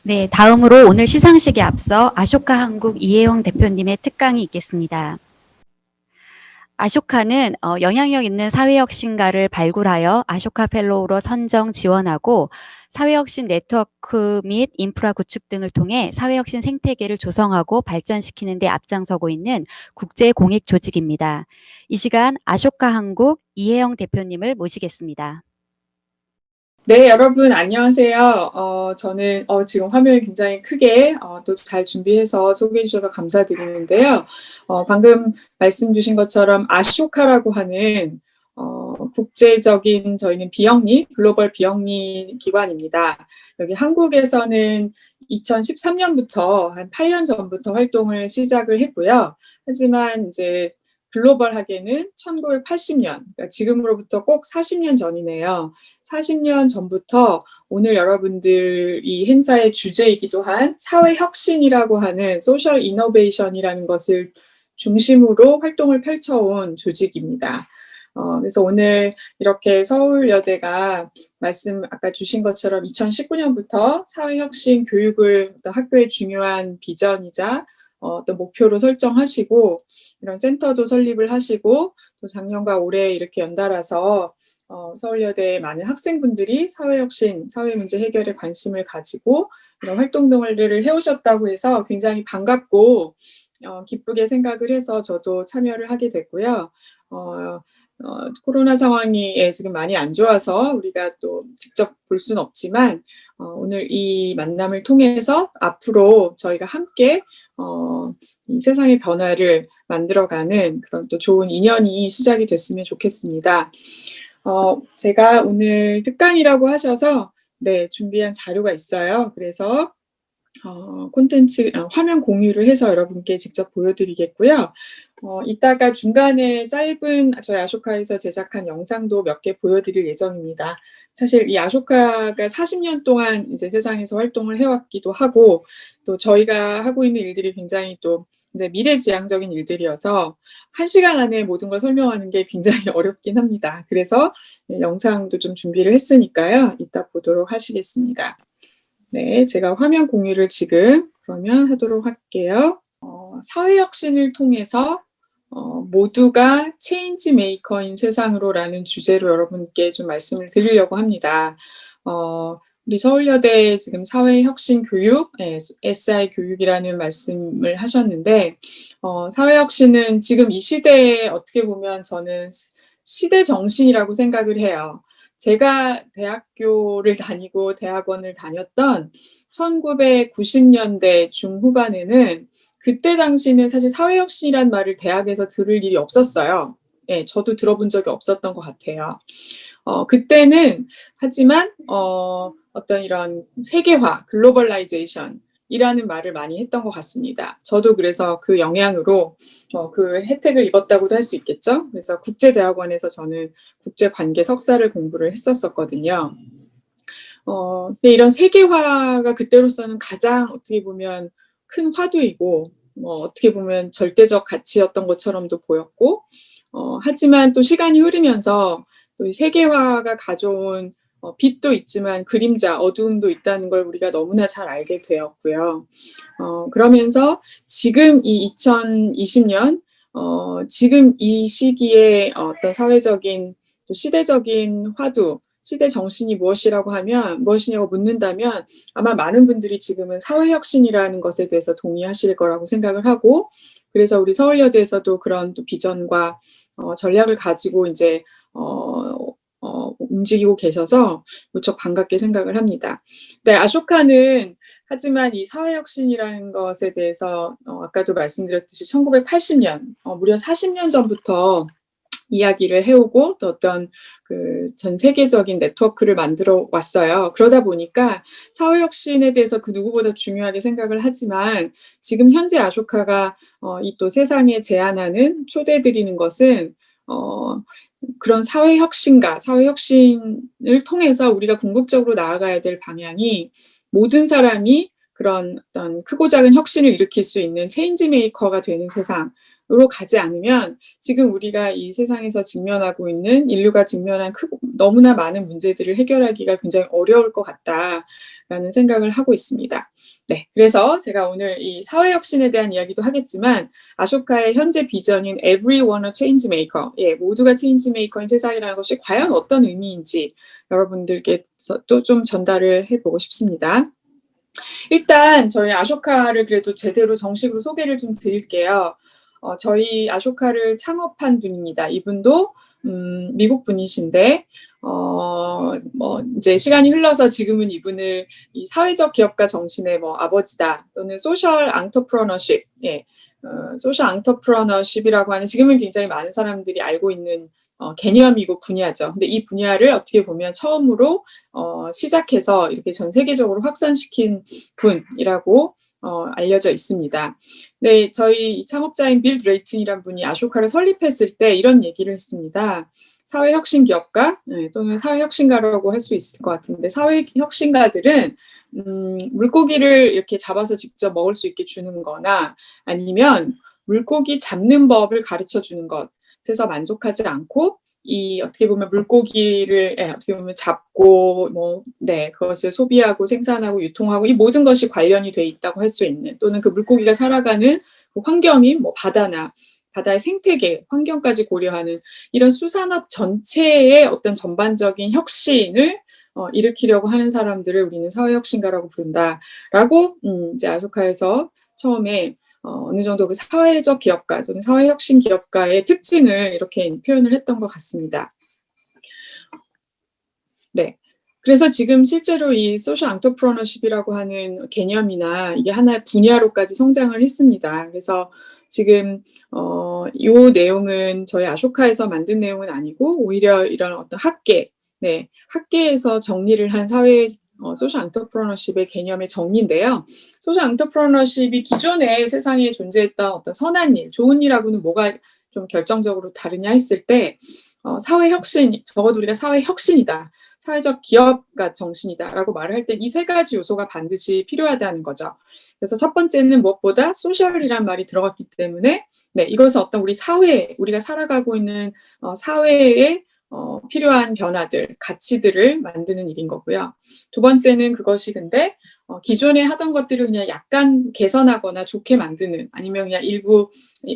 네, 다음으로 오늘 시상식에 앞서 아쇼카 한국 이혜영 대표님의 특강이 있겠습니다. 아쇼카는 영향력 있는 사회혁신가를 발굴하여 아쇼카 펠로우로 선정 지원하고 사회혁신 네트워크 및 인프라 구축 등을 통해 사회혁신 생태계를 조성하고 발전시키는 데 앞장서고 있는 국제 공익 조직입니다. 이 시간 아쇼카 한국 이혜영 대표님을 모시겠습니다. 네, 여러분 안녕하세요. 저는 지금 화면을 굉장히 크게 또 잘 준비해서 소개해 주셔서 감사드리는데요. 방금 말씀 주신 것처럼 아쇼카라고 하는 국제적인 저희는 비영리, 글로벌 비영리 기관입니다. 여기 한국에서는 2013년부터 한 8년 전부터 활동을 시작을 했고요. 하지만 이제 글로벌하게는 1980년, 그러니까 지금으로부터 꼭 40년 전이네요. 40년 전부터 오늘 여러분들 이 행사의 주제이기도 한 사회혁신이라고 하는 소셜 이노베이션이라는 것을 중심으로 활동을 펼쳐온 조직입니다. 그래서 오늘 이렇게 서울여대가 말씀 아까 주신 것처럼 2019년부터 사회혁신 교육을 학교의 중요한 비전이자 어떤 목표로 설정하시고 이런 센터도 설립을 하시고 또 작년과 올해 이렇게 연달아서 서울여대의 많은 학생분들이 사회혁신, 사회문제 해결에 관심을 가지고 이런 활동들을 해오셨다고 해서 굉장히 반갑고 기쁘게 생각을 해서 저도 참여를 하게 됐고요. 코로나 상황이 지금 많이 안 좋아서 우리가 또 직접 볼 수는 없지만 오늘 이 만남을 통해서 앞으로 저희가 함께 이 세상의 변화를 만들어가는 그런 또 좋은 인연이 시작이 됐으면 좋겠습니다. 제가 오늘 특강이라고 하셔서 네, 준비한 자료가 있어요. 그래서 콘텐츠 화면 공유를 해서 여러분께 직접 보여드리겠고요. 이따가 중간에 짧은 저희 아쇼카에서 제작한 영상도 몇 개 보여드릴 예정입니다. 사실 이 아쇼카가 40년 동안 이제 세상에서 활동을 해왔기도 하고 또 저희가 하고 있는 일들이 굉장히 또 이제 미래지향적인 일들이어서 1시간 안에 모든 걸 설명하는 게 굉장히 어렵긴 합니다. 그래서 영상도 좀 준비를 했으니까요. 이따 보도록 하시겠습니다. 네, 제가 화면 공유를 지금 그러면 하도록 할게요. 사회혁신을 통해서 모두가 체인지 메이커인 세상으로라는 주제로 여러분께 좀 말씀을 드리려고 합니다. 우리 서울여대 지금 사회혁신 교육, SI 교육이라는 말씀을 하셨는데 사회혁신은 지금 이 시대에 어떻게 보면 저는 시대 정신이라고 생각을 해요. 제가 대학교를 다니고 대학원을 다녔던 1990년대 중후반에는 그때 당시는 사실 사회혁신이란 말을 대학에서 들을 일이 없었어요. 예, 저도 들어본 적이 없었던 것 같아요. 그때는 하지만 어떤 이런 세계화, 글로벌라이제이션이라는 말을 많이 했던 것 같습니다. 저도 그래서 그 영향으로 그 혜택을 입었다고도 할 수 있겠죠. 그래서 국제대학원에서 저는 국제관계 석사를 공부를 했었거든요. 근데 이런 세계화가 그때로서는 가장 어떻게 보면 큰 화두이고 어떻게 보면 절대적 가치였던 것처럼도 보였고 하지만 또 시간이 흐르면서 또 이 세계화가 가져온 빛도 있지만 그림자, 어두움도 있다는 걸 우리가 너무나 잘 알게 되었고요. 그러면서 지금 이 2020년 지금 이 시기에 어떤 사회적인 또 시대적인 화두, 시대 정신이 무엇이냐고 묻는다면 아마 많은 분들이 지금은 사회혁신이라는 것에 대해서 동의하실 거라고 생각을 하고 그래서 우리 서울여대에서도 그런 또 비전과 전략을 가지고 이제 움직이고 계셔서 무척 반갑게 생각을 합니다. 네, 아쇼카는 하지만 이 사회혁신이라는 것에 대해서 아까도 말씀드렸듯이 1980년, 무려 40년 전부터 이야기를 해오고 또 어떤 그 전 세계적인 네트워크를 만들어 왔어요. 그러다 보니까 사회혁신에 대해서 그 누구보다 중요하게 생각을 하지만 지금 현재 아쇼카가 이 또 세상에 제안하는 초대드리는 것은 그런 사회혁신을 통해서 우리가 궁극적으로 나아가야 될 방향이 모든 사람이 그런 어떤 크고 작은 혁신을 일으킬 수 있는 체인지 메이커가 되는 세상, 가지 않으면 지금 우리가 이 세상에서 직면하고 있는 인류가 직면한 너무나 많은 문제들을 해결하기가 굉장히 어려울 것 같다라는 생각을 하고 있습니다. 네, 그래서 제가 오늘 이 사회혁신에 대한 이야기도 하겠지만 아쇼카의 현재 비전인 Everyone a Changemaker, 모두가 체인지메이커인 세상이라는 것이 과연 어떤 의미인지 여러분들께서 또 좀 전달을 해보고 싶습니다. 일단 저희 아쇼카를 그래도 제대로 정식으로 소개를 좀 드릴게요. 저희 아쇼카를 창업한 분입니다. 이분도 미국 분이신데 이제 시간이 흘러서 지금은 이분을 이 사회적 기업가 정신의 아버지다 또는 소셜 앙터프러너십, 소셜 앙터프러너십이라고 하는 지금은 굉장히 많은 사람들이 알고 있는 개념이고 분야죠. 근데 이 분야를 어떻게 보면 처음으로 시작해서 이렇게 전 세계적으로 확산시킨 분이라고 알려져 있습니다. 네, 저희 창업자인 빌 드레이튼이란 분이 아쇼카를 설립했을 때 이런 얘기를 했습니다. 사회혁신 기업가 또는 사회혁신가라고 할 수 있을 것 같은데 사회혁신가들은 물고기를 이렇게 잡아서 직접 먹을 수 있게 주는 거나 아니면 물고기 잡는 법을 가르쳐 주는 것에서 만족하지 않고 어떻게 보면 물고기를 어떻게 보면 잡고 그것을 소비하고 생산하고 유통하고 이 모든 것이 관련이 돼 있다고 할 수 있는 또는 그 물고기가 살아가는 그 환경이 바다나 바다의 생태계 환경까지 고려하는 이런 수산업 전체의 어떤 전반적인 혁신을 일으키려고 하는 사람들을 우리는 사회혁신가라고 부른다라고 이제 아쇼카에서 처음에 어느 정도 그 사회적 기업가 또는 사회혁신 기업가의 특징을 이렇게 표현을 했던 것 같습니다. 네. 그래서 지금 실제로 이 소셜 앙터프러너십이라고 하는 개념이나 이게 하나의 분야로까지 성장을 했습니다. 그래서 지금 이 내용은 저희 아쇼카에서 만든 내용은 아니고 오히려 이런 어떤 학계에서 정리를 한 소셜 앙터프러너십의 개념의 정리인데요. 소셜 앙터프러너십이 기존에 세상에 존재했던 어떤 선한 일, 좋은 일하고는 뭐가 좀 결정적으로 다르냐 했을 때 사회혁신, 적어도 우리가 사회혁신이다. 사회적 기업가 정신이다라고 말을 할 때 이 세 가지 요소가 반드시 필요하다는 거죠. 그래서 첫 번째는 무엇보다 소셜이란 말이 들어갔기 때문에 이것은 어떤 우리가 살아가고 있는 사회에 필요한 변화들, 가치들을 만드는 일인 거고요. 두 번째는 그것이 근데 기존에 하던 것들을 그냥 약간 개선하거나 좋게 만드는 아니면 그냥 일부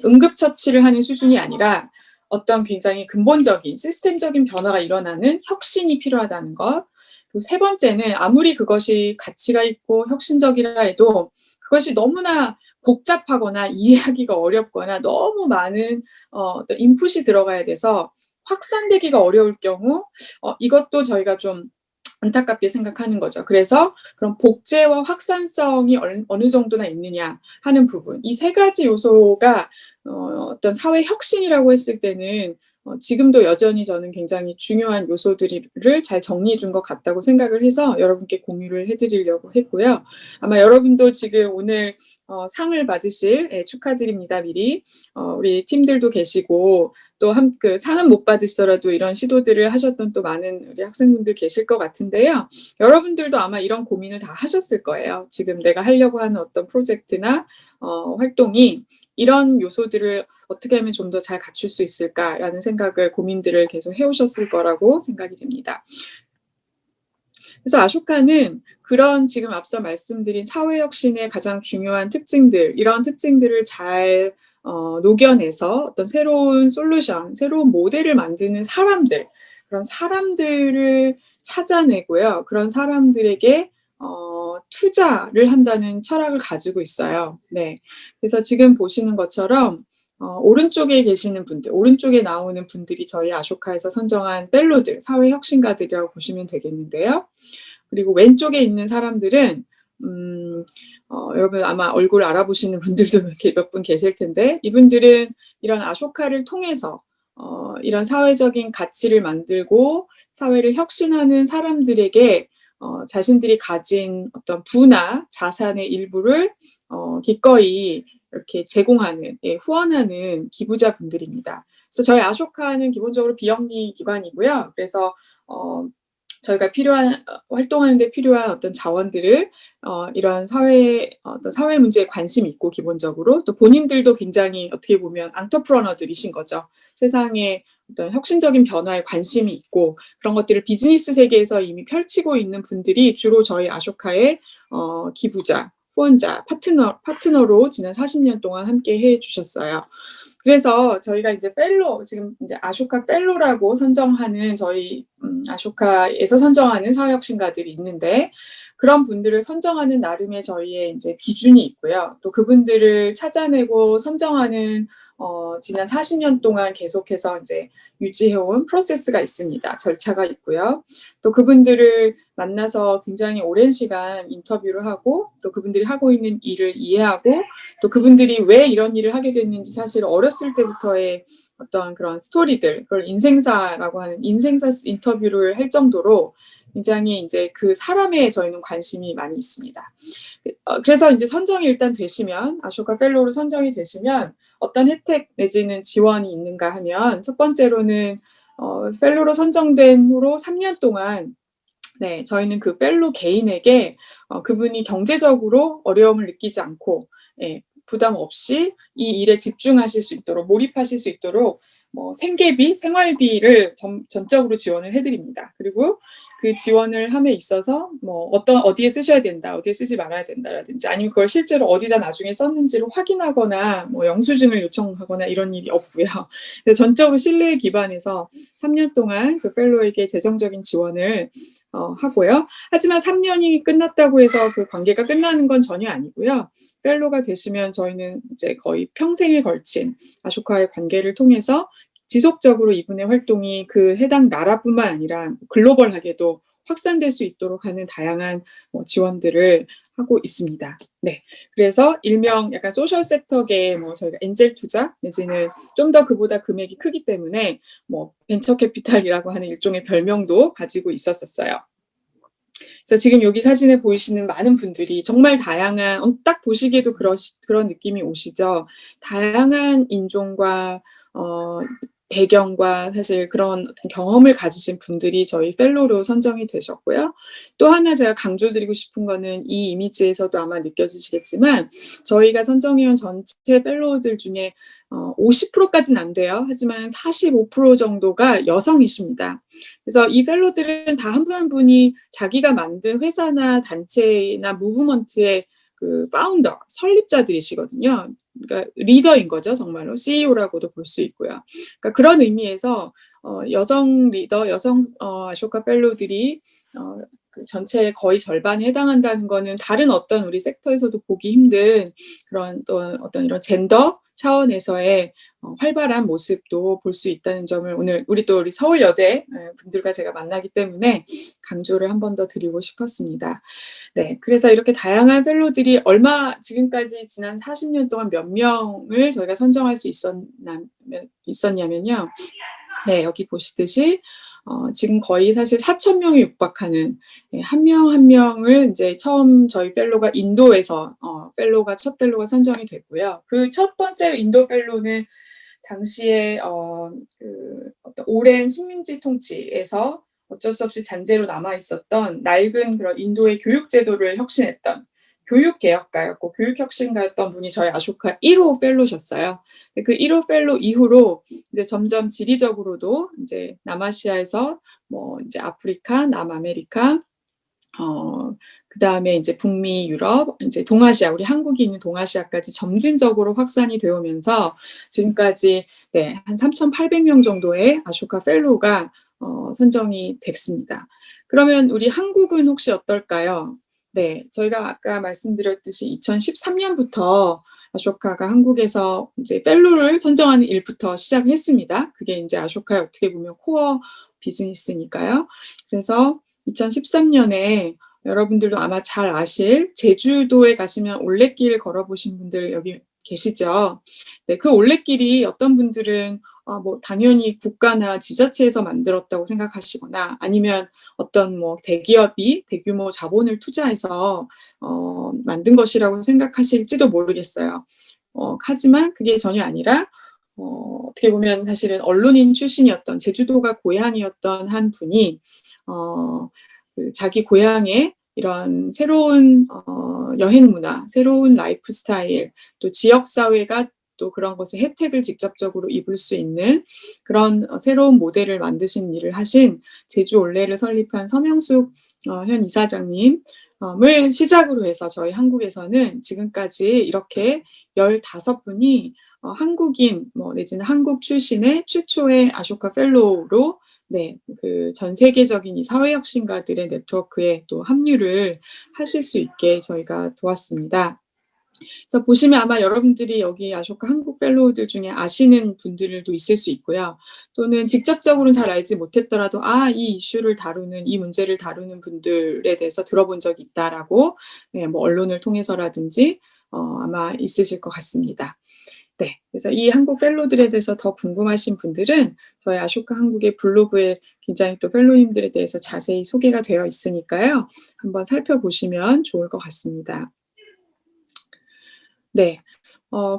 응급처치를 하는 수준이 아니라 어떤 굉장히 근본적인 시스템적인 변화가 일어나는 혁신이 필요하다는 것. 그리고 세 번째는 아무리 그것이 가치가 있고 혁신적이라 해도 그것이 너무나 복잡하거나 이해하기가 어렵거나 너무 많은 어떤 인풋이 들어가야 돼서 확산되기가 어려울 경우 이것도 저희가 좀 안타깝게 생각하는 거죠. 그래서 그런 복제와 확산성이 어느 정도나 있느냐 하는 부분. 이 세 가지 요소가 어떤 사회 혁신이라고 했을 때는 지금도 여전히 저는 굉장히 중요한 요소들을 잘 정리해 준 것 같다고 생각을 해서 여러분께 공유를 해드리려고 했고요. 아마 여러분도 지금 오늘 상을 받으실 축하드립니다. 미리 우리 팀들도 계시고 또 그 상은 못 받으시더라도 이런 시도들을 하셨던 또 많은 우리 학생분들 계실 것 같은데요. 여러분들도 아마 이런 고민을 다 하셨을 거예요. 지금 내가 하려고 하는 어떤 프로젝트나 활동이 이런 요소들을 어떻게 하면 좀 더 잘 갖출 수 있을까라는 고민들을 계속 해오셨을 거라고 생각이 됩니다. 그래서 아쇼카는 그런 지금 앞서 말씀드린 사회혁신의 가장 중요한 특징들, 이런 특징들을 잘 녹여내서 어떤 새로운 솔루션, 새로운 모델을 만드는 그런 사람들을 찾아내고요. 그런 사람들에게 투자를 한다는 철학을 가지고 있어요. 네. 그래서 지금 보시는 것처럼 오른쪽에 계시는 분들, 오른쪽에 나오는 분들이 저희 아쇼카에서 선정한 펠로들, 사회혁신가들이라고 보시면 되겠는데요. 그리고 왼쪽에 있는 사람들은 여러분 아마 얼굴 알아보시는 분들도 몇 분 계실 텐데 이분들은 이런 아쇼카를 통해서 이런 사회적인 가치를 만들고 사회를 혁신하는 사람들에게 자신들이 가진 어떤 부나 자산의 일부를 기꺼이 이렇게 제공하는, 후원하는 기부자분들입니다. 그래서 저희 아쇼카는 기본적으로 비영리 기관이고요. 그래서 저희가 활동하는 데 필요한 어떤 자원들을 이런 어떤 사회 문제에 관심이 있고 기본적으로 또 본인들도 굉장히 어떻게 보면 엔터프러너들이신 거죠. 세상에 어떤 혁신적인 변화에 관심이 있고 그런 것들을 비즈니스 세계에서 이미 펼치고 있는 분들이 주로 저희 아쇼카의 기부자, 후원자, 파트너로 지난 40년 동안 함께 해 주셨어요. 그래서 저희가 이제 지금 이제 아쇼카 펠로라고 선정하는 저희 아쇼카에서 선정하는 사회혁신가들이 있는데 그런 분들을 선정하는 나름의 저희의 이제 기준이 있고요. 또 그분들을 찾아내고 선정하는 지난 40년 동안 계속해서 이제 유지해온 프로세스가 있습니다. 절차가 있고요. 또 그분들을 만나서 굉장히 오랜 시간 인터뷰를 하고 또 그분들이 하고 있는 일을 이해하고 또 그분들이 왜 이런 일을 하게 됐는지 사실 어렸을 때부터의 어떤 그런 스토리들, 그걸 인생사라고 하는 인생사 인터뷰를 할 정도로 굉장히 이제 그 사람에 저희는 관심이 많이 있습니다. 그래서 이제 선정이 일단 되시면 아쇼카 펠로우로 선정이 되시면 어떤 혜택 내지는 지원이 있는가 하면 첫 번째로는 펠로우로 선정된 후로 3년 동안 네, 저희는 그 펠로우 개인에게 그분이 경제적으로 어려움을 느끼지 않고 예, 부담 없이 이 일에 집중하실 수 있도록 몰입하실 수 있도록 뭐 생계비, 생활비를 전적으로 지원을 해드립니다. 그리고 그 지원을 함에 있어서 뭐 어디에 쓰셔야 된다, 어디에 쓰지 말아야 된다라든지 아니면 그걸 실제로 어디다 나중에 썼는지를 확인하거나 뭐 영수증을 요청하거나 이런 일이 없고요. 그래서 전적으로 신뢰에 기반해서 3년 동안 그 펠로에게 재정적인 지원을 하고요. 하지만 3년이 끝났다고 해서 그 관계가 끝나는 건 전혀 아니고요. 펠로가 되시면 저희는 이제 거의 평생에 걸친 아쇼카의 관계를 통해서 지속적으로 이분의 활동이 그 해당 나라뿐만 아니라 글로벌하게도 확산될 수 있도록 하는 다양한 지원들을 하고 있습니다. 네, 그래서 일명 약간 소셜 섹터계 저희가 엔젤 투자 내지는 좀 더 그보다 금액이 크기 때문에 벤처 캐피탈이라고 하는 일종의 별명도 가지고 있었어요. 그래서 지금 여기 사진에 보이시는 많은 분들이 정말 다양한 딱 보시기에도 그런 느낌이 오시죠. 다양한 인종과 배경과 사실 그런 어떤 경험을 가지신 분들이 저희 펠로로 선정이 되셨고요. 또 하나 제가 강조드리고 싶은 거는 이 이미지에서도 아마 느껴지시겠지만 저희가 선정해온 전체 펠로우들 중에 50%까지는 안 돼요. 하지만 45% 정도가 여성이십니다. 그래서 이 펠로들은 다 한 분 한 분이 자기가 만든 회사나 단체나 무브먼트의 그 파운더, 설립자들이시거든요. 그러니까 리더인 거죠, 정말로. CEO라고도 볼 수 있고요. 그러니까 그런 의미에서 여성 리더, 아쇼카 펠로들이 그 전체의 거의 절반에 해당한다는 거는 다른 어떤 우리 섹터에서도 보기 힘든 그런 또 어떤 이런 젠더 차원에서의 활발한 모습도 볼 수 있다는 점을 오늘 우리 서울여대 분들과 제가 만나기 때문에 강조를 한 번 더 드리고 싶었습니다. 네, 그래서 이렇게 다양한 펠로들이 지금까지 지난 40년 동안 몇 명을 저희가 선정할 수 있었냐면요. 네, 여기 보시듯이 지금 거의 사실 4,000명이 육박하는 한 명 한 명을 이제 처음 저희 펠로가 인도에서 첫 펠로가 선정이 됐고요. 그 첫 번째 인도 펠로는 당시에 어떤 오랜 식민지 통치에서 어쩔 수 없이 잔재로 남아 있었던 낡은 그런 인도의 교육 제도를 혁신했던 교육 개혁가였고 교육 혁신가였던 분이 저희 아쇼카 1호 펠로셨어요. 그 1호 펠로 이후로 이제 점점 지리적으로도 이제 남아시아에서 이제 아프리카, 남아메리카, 그 다음에 이제 북미, 유럽, 이제 동아시아, 우리 한국이 있는 동아시아까지 점진적으로 확산이 되오면서 지금까지 네, 한 3,800명 정도의 아쇼카 펠로우가 선정이 됐습니다. 그러면 우리 한국은 혹시 어떨까요? 네, 저희가 아까 말씀드렸듯이 2013년부터 아쇼카가 한국에서 이제 펠로를 선정하는 일부터 시작을 했습니다. 그게 이제 아쇼카의 어떻게 보면 코어 비즈니스니까요. 그래서 2013년에 여러분들도 아마 잘 아실 제주도에 가시면 올레길 걸어보신 분들 여기 계시죠? 네, 그 올레길이 어떤 분들은 당연히 국가나 지자체에서 만들었다고 생각하시거나 아니면 어떤 대기업이 대규모 자본을 투자해서 만든 것이라고 생각하실지도 모르겠어요. 하지만 그게 전혀 아니라 어떻게 보면 사실은 언론인 출신이었던 제주도가 고향이었던 한 분이 자기 고향의 이런 새로운 여행 문화, 새로운 라이프 스타일, 또 지역 사회가 또 그런 것의 혜택을 직접적으로 입을 수 있는 그런 새로운 모델을 만드신 일을 하신 제주 올레를 설립한 서명숙 현 이사장님 을 시작으로 해서 저희 한국에서는 지금까지 이렇게 15분이 한국인 내지는 한국 출신의 최초의 아쇼카 펠로우로 그 전 세계적인 이 사회혁신가들의 네트워크에 또 합류를 하실 수 있게 저희가 도왔습니다. 그래서 보시면 아마 여러분들이 여기 아쇼카 한국 펠로우들 중에 아시는 분들도 있을 수 있고요. 또는 직접적으로는 잘 알지 못했더라도 이 이슈를 다루는, 이 문제를 다루는 분들에 대해서 들어본 적이 있다라고 언론을 통해서라든지 아마 있으실 것 같습니다. 네, 그래서 이 한국 펠로들에 대해서 더 궁금하신 분들은 저희 아쇼카 한국의 블로그에 굉장히 또 펠로님들에 대해서 자세히 소개가 되어 있으니까요. 한번 살펴보시면 좋을 것 같습니다. 네.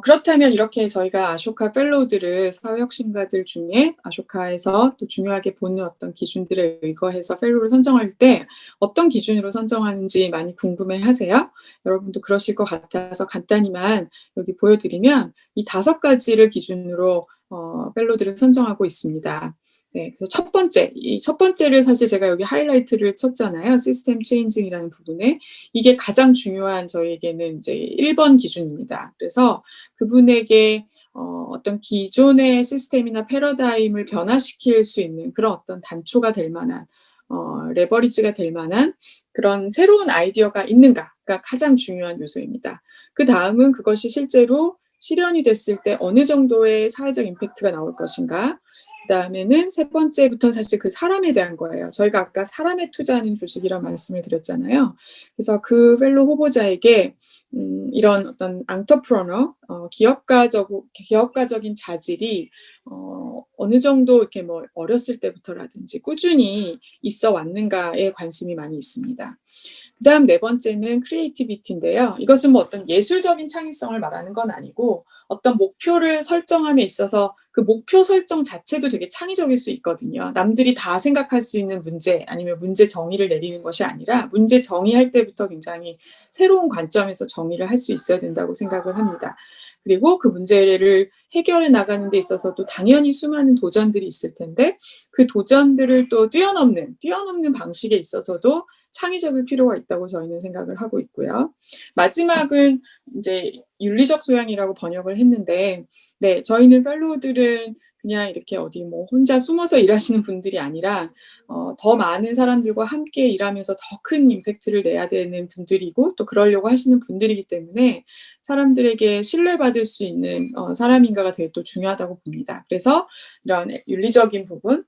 그렇다면 이렇게 저희가 아쇼카 펠로우들을 사회혁신가들 중에 아쇼카에서 또 중요하게 보는 어떤 기준들에 의거해서 펠로우를 선정할 때 어떤 기준으로 선정하는지 많이 궁금해 하세요? 여러분도 그러실 것 같아서 간단히만 여기 보여드리면 이 5가지를 기준으로 펠로우들을 선정하고 있습니다. 네, 그래서 첫 번째를 사실 제가 여기 하이라이트를 쳤잖아요. 시스템 체인징이라는 부분에. 이게 가장 중요한 저희에게는 이제 1번 기준입니다. 그래서 그분에게 어떤 기존의 시스템이나 패러다임을 변화시킬 수 있는 그런 어떤 단초가 될 만한 레버리지가 될 만한 그런 새로운 아이디어가 있는가가 가장 중요한 요소입니다. 그 다음은 그것이 실제로 실현이 됐을 때 어느 정도의 사회적 임팩트가 나올 것인가. 그다음에는 세 번째부터는 사실 그 사람에 대한 거예요. 저희가 아까 사람에 투자하는 조직이라는 말씀을 드렸잖아요. 그래서 그 펠로 후보자에게 이런 어떤 앙터프러너, 기업가적인 자질이 어느 정도 이렇게 어렸을 때부터라든지 꾸준히 있어 왔는가에 관심이 많이 있습니다. 그다음 4번째는 크리에이티비티인데요. 이것은 어떤 예술적인 창의성을 말하는 건 아니고 어떤 목표를 설정함에 있어서 그 목표 설정 자체도 되게 창의적일 수 있거든요. 남들이 다 생각할 수 있는 문제 아니면 문제 정의를 내리는 것이 아니라 문제 정의할 때부터 굉장히 새로운 관점에서 정의를 할 수 있어야 된다고 생각을 합니다. 그리고 그 문제를 해결해 나가는 데 있어서도 당연히 수많은 도전들이 있을 텐데 그 도전들을 또 뛰어넘는 방식에 있어서도 창의적일 필요가 있다고 저희는 생각을 하고 있고요. 마지막은 이제 윤리적 소양이라고 번역을 했는데, 네, 저희는 펠로우들은 그냥 이렇게 어디 혼자 숨어서 일하시는 분들이 아니라 더 많은 사람들과 함께 일하면서 더 큰 임팩트를 내야 되는 분들이고 또 그러려고 하시는 분들이기 때문에 사람들에게 신뢰받을 수 있는 사람인가가 되게 또 중요하다고 봅니다. 그래서 이런 윤리적인 부분,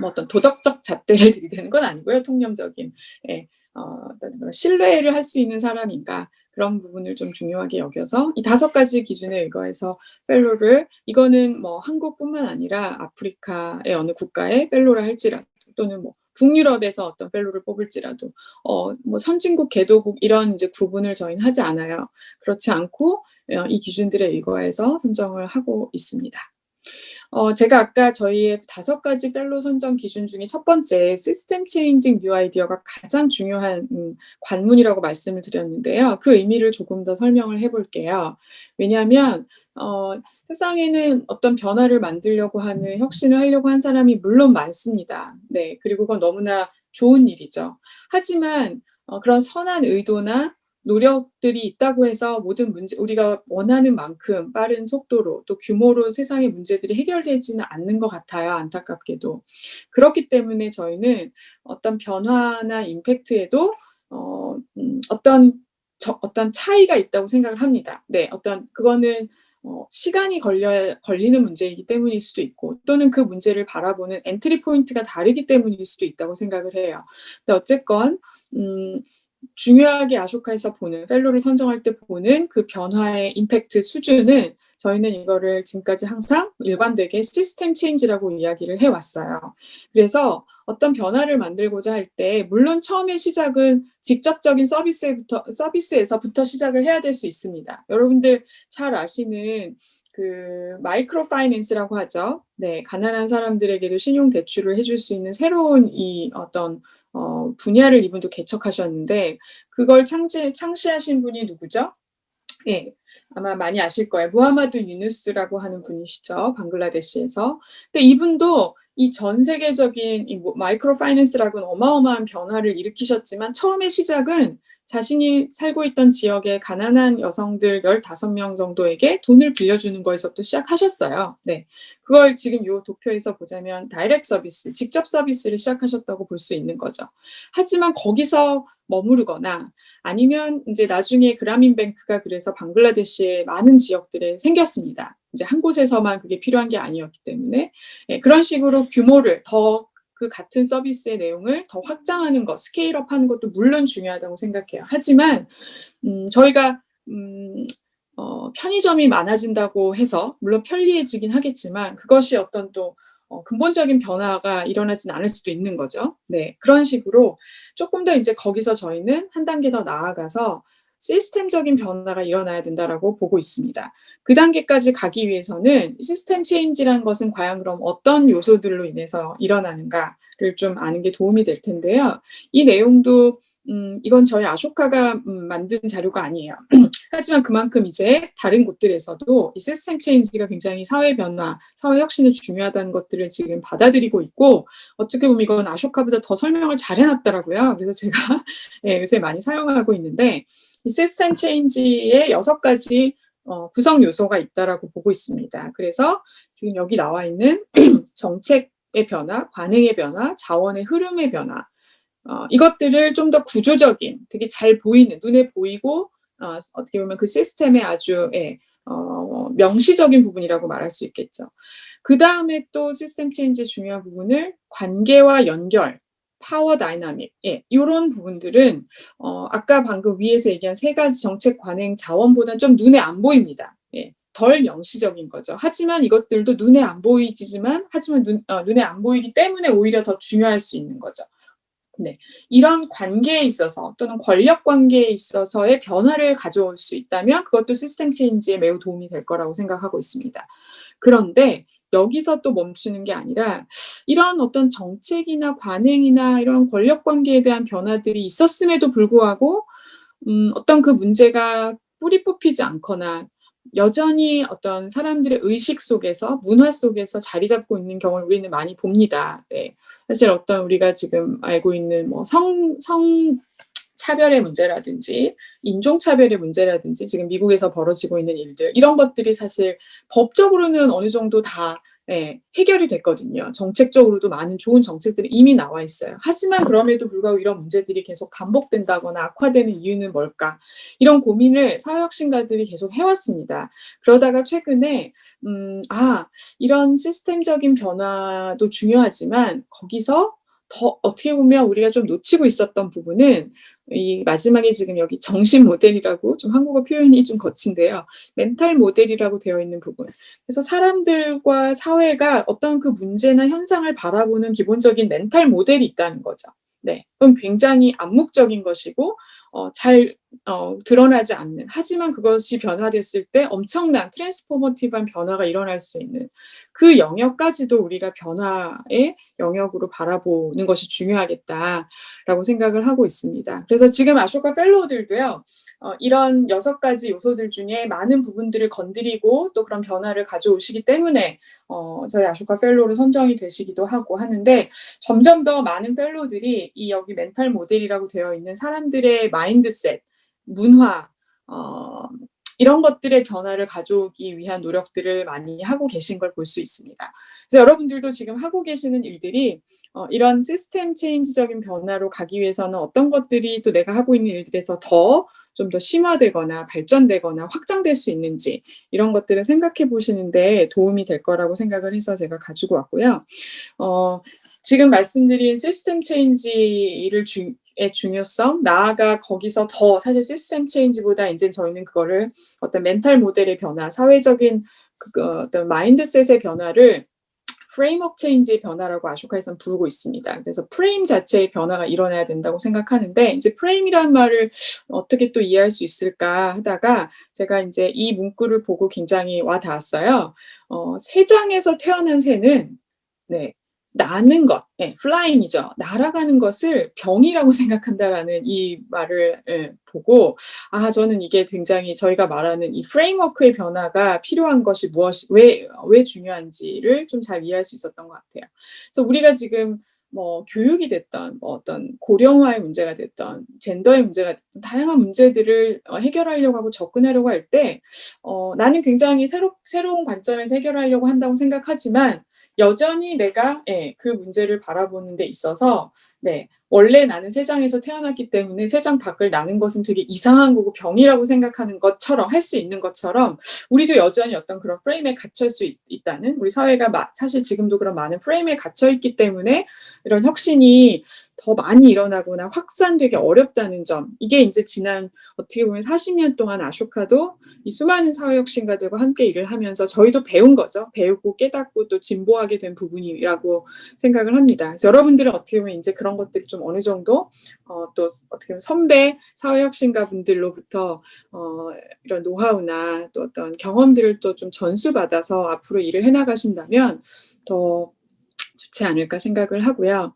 어떤 도덕적 잣대를 들이대는 건 아니고요. 통념적인 신뢰를 할 수 있는 사람인가 그런 부분을 좀 중요하게 여겨서 이 5가지 기준에 의거해서 펠로를 이거는 한국뿐만 아니라 아프리카의 어느 국가의 펠로라 할지라도 또는 북유럽에서 어떤 펠로를 뽑을지라도 선진국, 개도국 이런 이제 구분을 저희는 하지 않아요. 그렇지 않고 이 기준들에 의거해서 선정을 하고 있습니다. 제가 아까 저희의 5가지 펠로 선정 기준 중에 첫 번째 시스템 체인징 뉴 아이디어가 가장 중요한 관문이라고 말씀을 드렸는데요. 그 의미를 조금 더 설명을 해볼게요. 왜냐하면 세상에는 어떤 변화를 만들려고 하는 혁신을 하려고 한 사람이 물론 많습니다. 네, 그리고 그건 너무나 좋은 일이죠. 하지만 그런 선한 의도나 노력들이 있다고 해서 모든 문제, 우리가 원하는 만큼 빠른 속도로 또 규모로 세상의 문제들이 해결되지는 않는 것 같아요. 안타깝게도. 그렇기 때문에 저희는 어떤 변화나 임팩트에도 어떤 차이가 있다고 생각을 합니다. 네, 그거는 시간이 걸리는 문제이기 때문일 수도 있고 또는 그 문제를 바라보는 엔트리 포인트가 다르기 때문일 수도 있다고 생각을 해요. 근데 어쨌건 중요하게 아쇼카에서 보는 펠로를 선정할 때 보는 그 변화의 임팩트 수준은 저희는 이거를 지금까지 항상 일관되게 시스템 체인지라고 이야기를 해왔어요. 그래서 어떤 변화를 만들고자 할 때 물론 처음에 시작은 직접적인 서비스에서부터 시작을 해야 될 수 있습니다. 여러분들 잘 아시는 그 마이크로 파이낸스라고 하죠. 네, 가난한 사람들에게도 신용 대출을 해줄 수 있는 새로운 이 어떤 분야를 이분도 개척하셨는데 그걸 창시하신 분이 누구죠? 예, 아마 많이 아실 거예요. 무하마드 유누스라고 하는 분이시죠. 방글라데시에서. 근데 이분도 이 전 세계적인 이 마이크로 파이낸스라고는 어마어마한 변화를 일으키셨지만 처음의 시작은 자신이 살고 있던 지역의 가난한 여성들 15명 정도에게 돈을 빌려주는 거에서부터 시작하셨어요. 네. 그걸 지금 요 도표에서 보자면 다이렉트 서비스, 직접 서비스를 시작하셨다고 볼 수 있는 거죠. 하지만 거기서 머무르거나 아니면 이제 나중에 그라민뱅크가 그래서 방글라데시의 많은 지역들에 생겼습니다. 이제 한 곳에서만 그게 필요한 게 아니었기 때문에 예, 그런 식으로 규모를 더 그 같은 서비스의 내용을 더 확장하는 것, 스케일업하는 것도 물론 중요하다고 생각해요. 하지만 저희가 편의점이 많아진다고 해서 물론 편리해지긴 하겠지만 그것이 어떤 또 근본적인 변화가 일어나진 않을 수도 있는 거죠. 네, 그런 식으로 조금 더 이제 거기서 저희는 한 단계 더 나아가서 시스템적인 변화가 일어나야 된다라고 보고 있습니다. 그 단계까지 가기 위해서는 시스템 체인지라는 것은 과연 그럼 어떤 요소들로 인해서 일어나는가를 좀 아는 게 도움이 될 텐데요. 이 내용도 이건 저희 아쇼카가 만든 자료가 아니에요. 하지만 그만큼 이제 다른 곳들에서도 이 시스템 체인지가 굉장히 사회 변화, 사회 혁신에 중요하다는 것들을 지금 받아들이고 있고 어떻게 보면 이건 아쇼카보다 더 설명을 잘 해놨더라고요. 그래서 제가 예, 요새 많이 사용하고 있는데 이 시스템 체인지의 6가지 구성 요소가 있다라고 보고 있습니다. 그래서 지금 여기 나와 있는 정책의 변화, 관행의 변화, 자원의 흐름의 변화 이것들을 좀 더 구조적인, 되게 잘 보이는, 눈에 보이고 어떻게 보면 그 시스템의 아주 명시적인 부분이라고 말할 수 있겠죠. 그 다음에 또 시스템 체인지의 중요한 부분을 관계와 연결, 파워 다이나믹, 이런 부분들은 아까 방금 위에서 얘기한 3가지 정책 관행 자원보다는 좀 눈에 안 보입니다. 덜 명시적인 거죠. 하지만 이것들도 눈에 안 보이지만 눈에 안 보이기 때문에 오히려 더 중요할 수 있는 거죠. 네, 이런 관계에 있어서 또는 권력 관계에 있어서의 변화를 가져올 수 있다면 그것도 시스템 체인지에 매우 도움이 될 거라고 생각하고 있습니다. 그런데 여기서 또 멈추는 게 아니라 이런 어떤 정책이나 관행이나 이런 권력 관계에 대한 변화들이 있었음에도 불구하고 어떤 그 문제가 뿌리 뽑히지 않거나 여전히 어떤 사람들의 의식 속에서 문화 속에서 자리 잡고 있는 경우를 우리는 많이 봅니다. 네. 사실 어떤 우리가 지금 알고 있는 뭐 성 차별의 문제라든지 인종차별의 문제라든지 지금 미국에서 벌어지고 있는 일들 이런 것들이 사실 법적으로는 어느 정도 다 해결이 됐거든요. 정책적으로도 많은 좋은 정책들이 이미 나와 있어요. 하지만 그럼에도 불구하고 이런 문제들이 계속 반복된다거나 악화되는 이유는 뭘까? 이런 고민을 사회혁신가들이 계속 해왔습니다. 그러다가 최근에 이런 시스템적인 변화도 중요하지만 거기서 더 어떻게 보면 우리가 좀 놓치고 있었던 부분은 이 마지막에 지금 여기 정신 모델이라고 좀 한국어 표현이 좀 거친데요. 멘탈 모델이라고 되어 있는 부분. 그래서 사람들과 사회가 어떤 그 문제나 현상을 바라보는 기본적인 멘탈 모델이 있다는 거죠. 네, 그건 굉장히 암묵적인 것이고 잘 드러나지 않는 하지만 그것이 변화됐을 때 엄청난 트랜스포머티브한 변화가 일어날 수 있는 그 영역까지도 우리가 변화의 영역으로 바라보는 것이 중요하겠다라고 생각을 하고 있습니다. 그래서 지금 아쇼카 펠로우들도요. 이런 6가지 요소들 중에 많은 부분들을 건드리고 또 그런 변화를 가져오시기 때문에 저희 아쇼카 펠로우로 선정이 되시기도 하고 하는데 점점 더 많은 펠로우들이 이 여기 멘탈 모델이라고 되어 있는 사람들의 마인드셋, 문화, 이런 것들의 변화를 가져오기 위한 노력들을 많이 하고 계신 걸 볼 수 있습니다. 그래서 여러분들도 지금 하고 계시는 일들이 이런 시스템 체인지적인 변화로 가기 위해서는 어떤 것들이 또 내가 하고 있는 일들에서 좀 더 심화되거나 발전되거나 확장될 수 있는지 이런 것들을 생각해 보시는데 도움이 될 거라고 생각을 해서 제가 가지고 왔고요. 지금 말씀드린 시스템 체인지를 의 중요성, 나아가 거기서 더 사실 시스템 체인지보다 이제 저희는 그거를 어떤 멘탈 모델의 변화, 사회적인 어떤 마인드셋의 변화를 프레임워크 체인지의 변화라고 아쇼카에서는 부르고 있습니다. 그래서 프레임 자체의 변화가 일어나야 된다고 생각하는데 이제 프레임이라는 말을 어떻게 또 이해할 수 있을까 하다가 제가 이제 이 문구를 보고 굉장히 와 닿았어요. 새장에서 태어난 새는 네. 나는 것, 예, flying이죠. 날아가는 것을 병이라고 생각한다라는 이 말을 예, 보고 저는 이게 굉장히 저희가 말하는 이 프레임워크의 변화가 필요한 것이 무엇이 왜 중요한지를 좀 잘 이해할 수 있었던 것 같아요. 그래서 우리가 지금 뭐 교육이 됐던 뭐 어떤 고령화의 문제가 됐던 젠더의 문제가 됐던 다양한 문제들을 해결하려고 하고 접근하려고 할 때 나는 굉장히 새로운 관점에서 해결하려고 한다고 생각하지만 여전히 내가 그 문제를 바라보는 데 있어서 원래 나는 세상에서 태어났기 때문에 세상 밖을 나는 것은 되게 이상한 거고 병이라고 생각하는 것처럼 할 수 있는 것처럼 우리도 여전히 어떤 그런 프레임에 갇힐 수 있다는 우리 사회가 사실 지금도 그런 많은 프레임에 갇혀 있기 때문에 이런 혁신이 더 많이 일어나거나 확산되기 어렵다는 점 이게 이제 지난 어떻게 보면 40년 동안 아쇼카도 이 수많은 사회혁신가들과 함께 일을 하면서 저희도 배운 거죠. 배우고 깨닫고 또 진보하게 된 부분이라고 생각을 합니다. 그래서 여러분들은 어떻게 보면 이제 그런 것들이 좀 어느 정도 또 어떻게 보면 선배 사회혁신가 분들로부터 이런 노하우나 또 어떤 경험들을 또 좀 전수받아서 앞으로 일을 해나가신다면 더 좋지 않을까 생각을 하고요.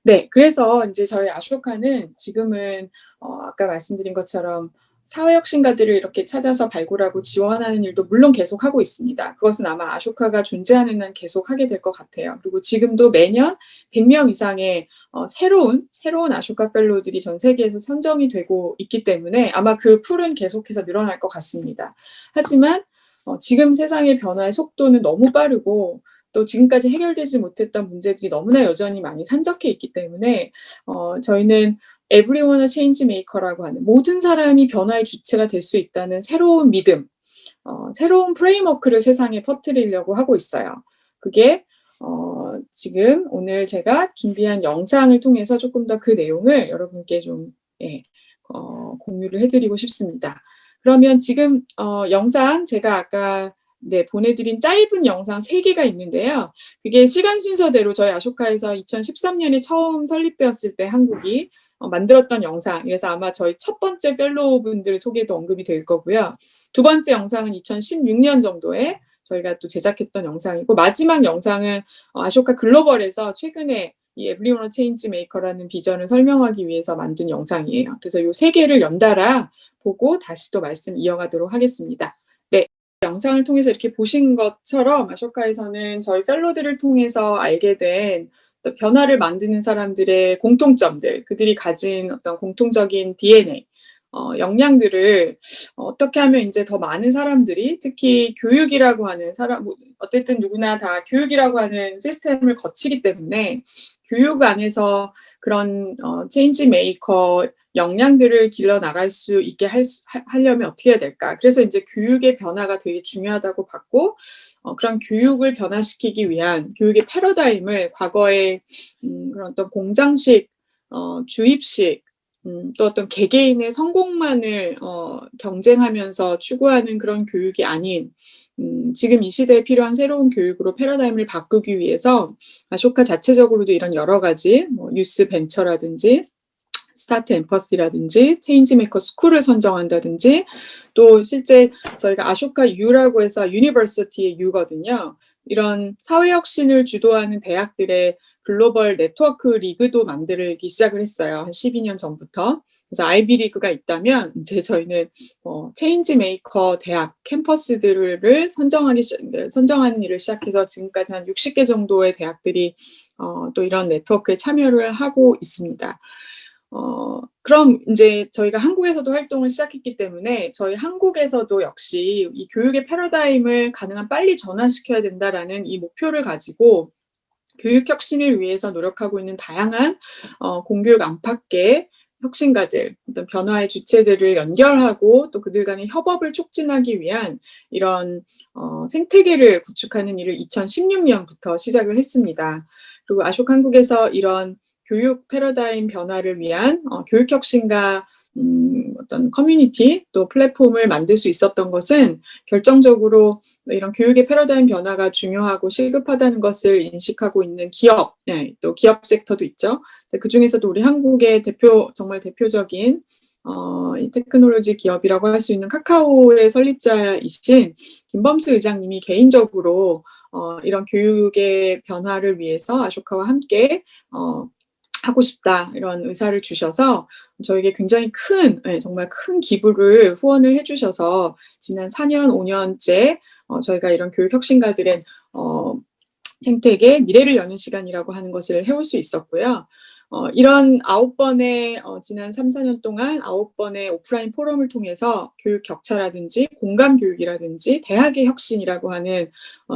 네, 그래서 이제 저희 아쇼카는 지금은 아까 말씀드린 것처럼 사회혁신가들을 이렇게 찾아서 발굴하고 지원하는 일도 물론 계속하고 있습니다. 그것은 아마 아쇼카가 존재하는 한 계속하게 될 것 같아요. 그리고 지금도 매년 100명 이상의 새로운 아쇼카 펠로우들이 전 세계에서 선정이 되고 있기 때문에 아마 그 풀은 계속해서 늘어날 것 같습니다. 하지만 지금 세상의 변화의 속도는 너무 빠르고 또 지금까지 해결되지 못했던 문제들이 너무나 여전히 많이 산적해 있기 때문에 저희는 Everyone a change maker라고 하는 모든 사람이 변화의 주체가 될 수 있다는 새로운 믿음, 새로운 프레임워크를 세상에 퍼뜨리려고 하고 있어요. 그게 지금 오늘 제가 준비한 영상을 통해서 조금 더 그 내용을 여러분께 좀 공유를 해드리고 싶습니다. 그러면 지금 영상 제가 아까 보내드린 짧은 영상 3개가 있는데요. 그게 시간 순서대로 저희 아쇼카에서 2013년에 처음 설립되었을 때 한국이 만들었던 영상. 그래서 아마 저희 첫 번째 펠로우 분들 소개도 언급이 될 거고요. 두 번째 영상은 2016년 정도에 저희가 또 제작했던 영상이고 마지막 영상은 아쇼카 글로벌에서 최근에 이 Everyone a Change Maker라는 비전을 설명하기 위해서 만든 영상이에요. 그래서 이 3개를 연달아 보고 다시 또 말씀 이어가도록 하겠습니다. 네, 영상을 통해서 이렇게 보신 것처럼 아쇼카에서는 저희 펠로들을 통해서 알게 된 또 변화를 만드는 사람들의 공통점들, 그들이 가진 어떤 공통적인 DNA, 역량들을 어떻게 하면 이제 더 많은 사람들이 특히 교육이라고 하는 어쨌든 누구나 다 교육이라고 하는 시스템을 거치기 때문에 교육 안에서 그런 체인지 메이커 역량들을 길러 나갈 수 있게 하려면 어떻게 해야 될까? 그래서 이제 교육의 변화가 되게 중요하다고 봤고 그런 교육을 변화시키기 위한 교육의 패러다임을 과거에 그런 어떤 공장식, 주입식 또 어떤 개개인의 성공만을 경쟁하면서 추구하는 그런 교육이 아닌 지금 이 시대에 필요한 새로운 교육으로 패러다임을 바꾸기 위해서 아쇼카 자체적으로도 이런 여러 가지 유스 벤처라든지 스타트 엠퍼시라든지 체인지 메이커 스쿨을 선정한다든지 또 실제 저희가 아쇼카 U라고 해서 유니버시티의 U거든요. 이런 사회혁신을 주도하는 대학들의 글로벌 네트워크 리그도 만들기 시작을 했어요. 한 12년 전부터. 그래서 아이비 리그가 있다면 이제 저희는 체인지 메이커 대학 캠퍼스들을 선정하는 일을 시작해서 지금까지 한 60개 정도의 대학들이 또 이런 네트워크에 참여를 하고 있습니다. 그럼 이제 저희가 한국에서도 활동을 시작했기 때문에 저희 한국에서도 역시 이 교육의 패러다임을 가능한 빨리 전환시켜야 된다라는 이 목표를 가지고 교육 혁신을 위해서 노력하고 있는 다양한 공교육 안팎의 혁신가들, 어떤 변화의 주체들을 연결하고 또 그들 간의 협업을 촉진하기 위한 이런 생태계를 구축하는 일을 2016년부터 시작을 했습니다. 그리고 아쇼카 한국에서 이런 교육 패러다임 변화를 위한 교육 혁신가 어떤 커뮤니티 또 플랫폼을 만들 수 있었던 것은 결정적으로 이런 교육의 패러다임 변화가 중요하고 시급하다는 것을 인식하고 있는 기업, 네, 또 기업 섹터도 있죠. 그중에서도 우리 한국의 정말 대표적인 이 테크놀로지 기업이라고 할 수 있는 카카오의 설립자이신 김범수 의장님이 개인적으로 이런 교육의 변화를 위해서 아쇼카와 함께 하고 싶다 이런 의사를 주셔서 저에게 굉장히 정말 큰 기부를 후원을 해주셔서 지난 4년, 5년째 저희가 이런 교육 혁신가들의 생태계 미래를 여는 시간이라고 하는 것을 해올 수 있었고요. 이런 9번의 지난 3, 4년 동안 9번의 오프라인 포럼을 통해서 교육 격차라든지 공감 교육이라든지 대학의 혁신이라고 하는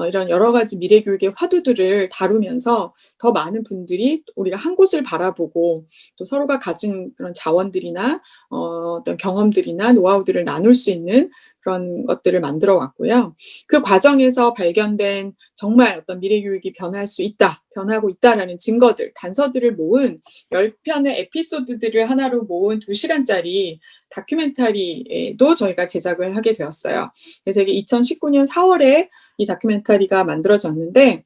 이런 여러 가지 미래 교육의 화두들을 다루면서 더 많은 분들이 우리가 한 곳을 바라보고 또 서로가 가진 그런 자원들이나 어떤 경험들이나 노하우들을 나눌 수 있는 그런 것들을 만들어 왔고요. 그 과정에서 발견된 정말 어떤 미래 교육이 변하고 있다라는 증거들, 단서들을 모은 10편의 에피소드들을 하나로 모은 2시간짜리 다큐멘터리도 저희가 제작을 하게 되었어요. 그래서 이게 2019년 4월에 이 다큐멘터리가 만들어졌는데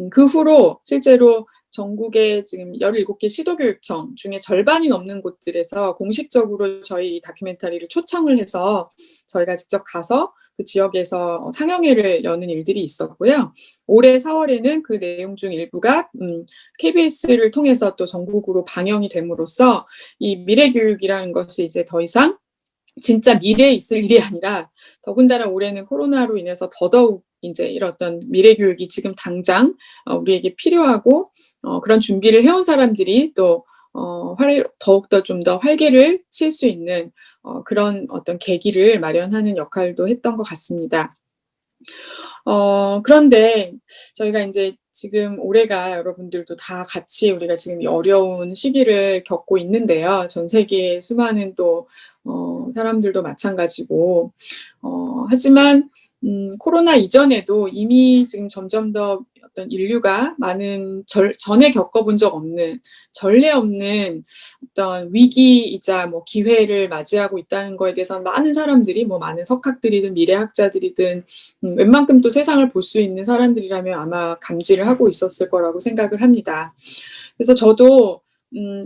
그 후로 실제로 전국의 지금 17개 시도교육청 중에 절반이 넘는 곳들에서 공식적으로 저희 이 다큐멘터리를 초청을 해서 저희가 직접 가서 그 지역에서 상영회를 여는 일들이 있었고요. 올해 4월에는 그 내용 중 일부가 KBS를 통해서 또 전국으로 방영이 됨으로써 이 미래교육이라는 것이 이제 더 이상 진짜 미래에 있을 일이 아니라 더군다나 올해는 코로나로 인해서 더더욱 이제 이런 어떤 미래 교육이 지금 당장 우리에게 필요하고 그런 준비를 해온 사람들이 또 더욱더 좀 더 활기를 칠 수 있는 그런 어떤 계기를 마련하는 역할도 했던 것 같습니다. 그런데 저희가 이제 지금 올해가 여러분들도 다 같이 우리가 지금 이 어려운 시기를 겪고 있는데요. 전 세계의 수많은 또 사람들도 마찬가지고 하지만 코로나 이전에도 이미 지금 점점 더 어떤 인류가 많은 전에 겪어본 적 없는 전례 없는 어떤 위기이자 뭐 기회를 맞이하고 있다는 거에 대해서 많은 사람들이 뭐 많은 석학들이든 미래학자들이든 웬만큼 또 세상을 볼 수 있는 사람들이라면 아마 감지를 하고 있었을 거라고 생각을 합니다. 그래서 저도